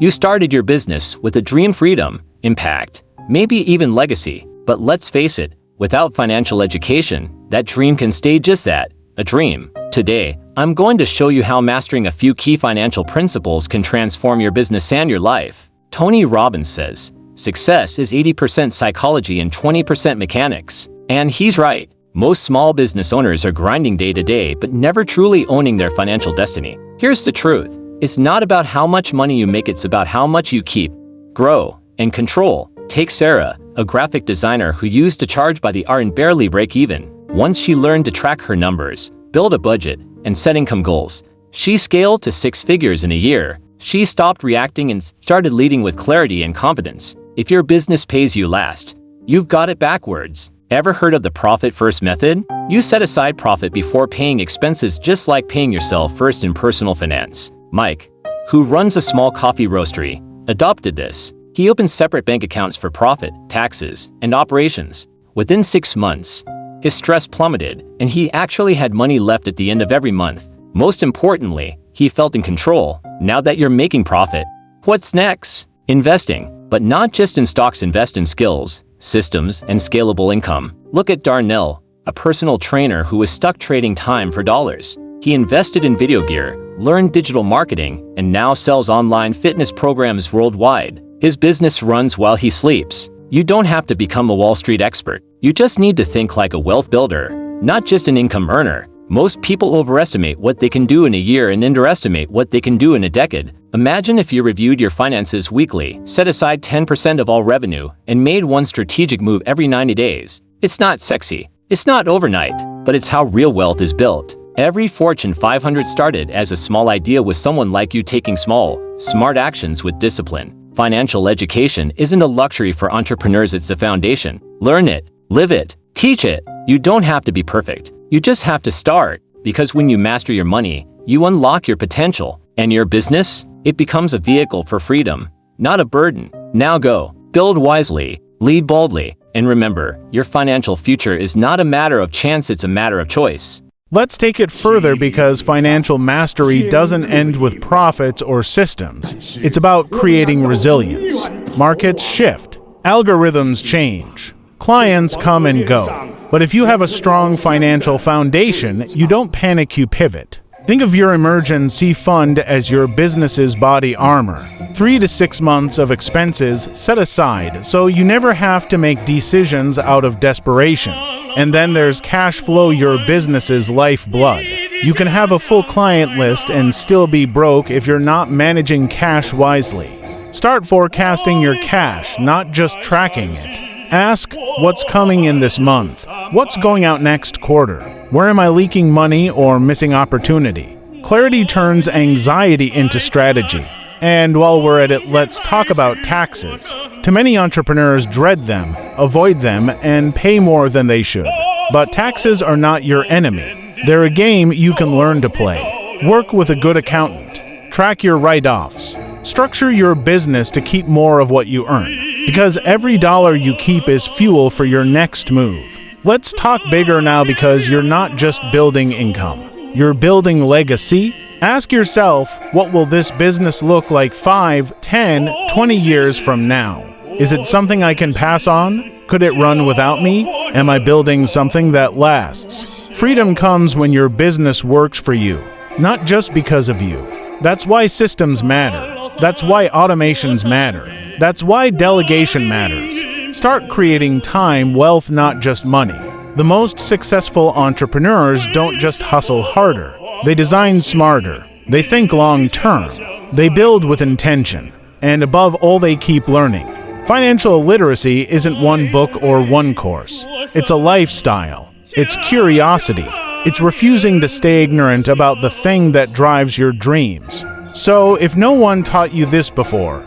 You started your business with a dream: freedom, impact, maybe even legacy. But let's face it, without financial education, that dream can stay just that, a dream. Today, I'm going to show you how mastering a few key financial principles can transform your business and your life. Tony Robbins says, "Success is 80% psychology and 20% mechanics." And he's right. Most small business owners are grinding day to day but never truly owning their financial destiny. Here's the truth. It's not about how much money you make, it's about how much you keep, grow, and control. Take Sarah, a graphic designer who used to charge by the hour and barely break even. Once she learned to track her numbers, build a budget, and set income goals, she scaled to 6 figures in a year. She stopped reacting and started leading with clarity and confidence. If your business pays you last, you've got it backwards. Ever heard of the profit first method? You set aside profit before paying expenses, just like paying yourself first in personal finance. Mike, who runs a small coffee roastery, adopted this. He opened separate bank accounts for profit, taxes, and operations. Within 6 months, his stress plummeted, and he actually had money left at the end of every month. Most importantly, he felt in control. Now that you're making profit, what's next? Investing. But not just in stocks. Invest in skills, systems, and scalable income. Look at Darnell, a personal trainer who was stuck trading time for dollars. He invested in video gear, learned digital marketing, and now sells online fitness programs worldwide. His business runs while he sleeps. You don't have to become a Wall Street expert. You just need to think like a wealth builder, not just an income earner. Most people overestimate what they can do in a year and underestimate what they can do in a decade. Imagine if you reviewed your finances weekly, set aside 10% of all revenue, and made one strategic move every 90 days. It's not sexy. It's not overnight, but it's how real wealth is built. Every Fortune 500 started as a small idea with someone like you taking small, smart actions with discipline. Financial education isn't a luxury for entrepreneurs, it's the foundation. Learn it, live it, teach it. You don't have to be perfect. You just have to start, because when you master your money, you unlock your potential, and your business, it becomes a vehicle for freedom, not a burden. Now go, build wisely, lead boldly, and remember, your financial future is not a matter of chance, it's a matter of choice. Let's take it further, because financial mastery doesn't end with profits or systems. It's about creating resilience. Markets shift, algorithms change, clients come and go. But if you have a strong financial foundation, you don't panic, you pivot. Think of your emergency fund as your business's body armor. 3 to 6 months of expenses set aside, so you never have to make decisions out of desperation. And then there's cash flow, your business's lifeblood. You can have a full client list and still be broke if you're not managing cash wisely. Start forecasting your cash, not just tracking it. Ask, what's coming in this month? What's going out next quarter? Where am I leaking money or missing opportunity? Clarity turns anxiety into strategy. And while we're at it, let's talk about taxes. Too many entrepreneurs dread them, avoid them, and pay more than they should. But taxes are not your enemy. They're a game you can learn to play. Work with a good accountant. Track your write-offs. Structure your business to keep more of what you earn, because every dollar you keep is fuel for your next move. Let's talk bigger now, because you're not just building income. You're building legacy. Ask yourself, what will this business look like 5, 10, 20 years from now? Is it something I can pass on? Could it run without me? Am I building something that lasts? Freedom comes when your business works for you, not just because of you. That's why systems matter. That's why automations matter. That's why delegation matters. Start creating time, wealth, not just money. The most successful entrepreneurs don't just hustle harder. They design smarter. They think long-term. They build with intention. And above all, they keep learning. Financial literacy isn't one book or one course. It's a lifestyle. It's curiosity. It's refusing to stay ignorant about the thing that drives your dreams. So, if no one taught you this before,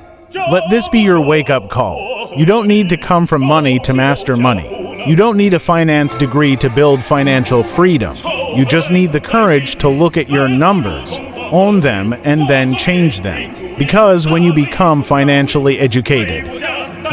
let this be your wake-up call. You don't need to come from money to master money. You don't need a finance degree to build financial freedom. You just need the courage to look at your numbers, own them, and then change them. Because when you become financially educated,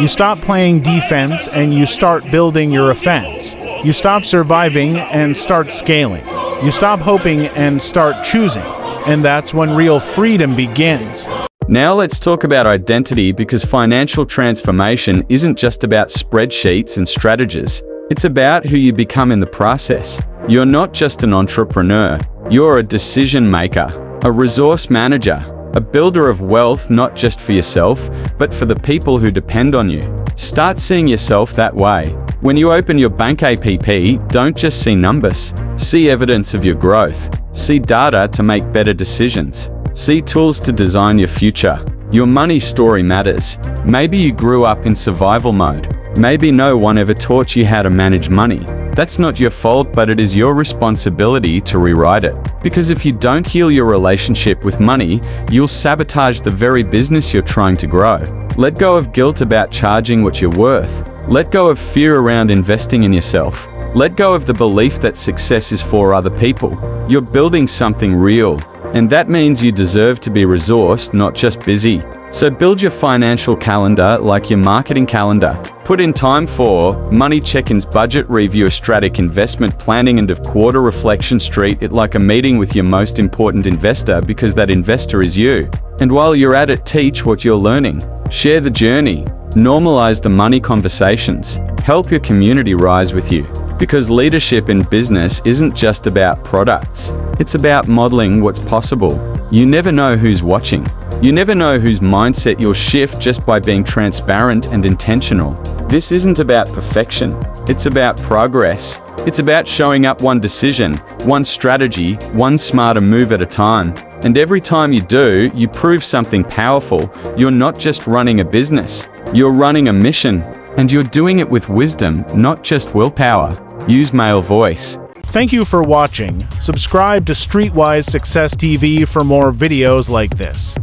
you stop playing defense and you start building your offense. You stop surviving and start scaling. You stop hoping and start choosing. And that's when real freedom begins. Now let's talk about identity, because financial transformation isn't just about spreadsheets and strategies. It's about who you become in the process. You're not just an entrepreneur, you're a decision maker, a resource manager, a builder of wealth, not just for yourself, but for the people who depend on you. Start seeing yourself that way. When you open your bank app, don't just see numbers. See evidence of your growth. See data to make better decisions. See tools to design your future. Your money story matters. Maybe you grew up in survival mode. Maybe no one ever taught you how to manage money. That's not your fault, but it is your responsibility to rewrite it. Because if you don't heal your relationship with money, you'll sabotage the very business you're trying to grow. Let go of guilt about charging what you're worth. Let go of fear around investing in yourself. Let go of the belief that success is for other people. You're building something real, and that means you deserve to be resourced, not just busy. So build your financial calendar like your marketing calendar. Put in time for money check-ins, budget review, strategic investment planning, and of quarter reflection. Treat it like a meeting with your most important investor, because that investor is you. And while you're at it, teach what you're learning. Share the journey. Normalize the money conversations. Help your community rise with you. Because leadership in business isn't just about products. It's about modeling what's possible. You never know who's watching. You never know whose mindset you'll shift just by being transparent and intentional. This isn't about perfection. It's about progress. It's about showing up one decision, one strategy, one smarter move at a time. And every time you do, you prove something powerful. You're not just running a business. You're running a mission. And you're doing it with wisdom, not just willpower. Use male voice. Thank you for watching. Subscribe to StreetWise Success TV for more videos like this.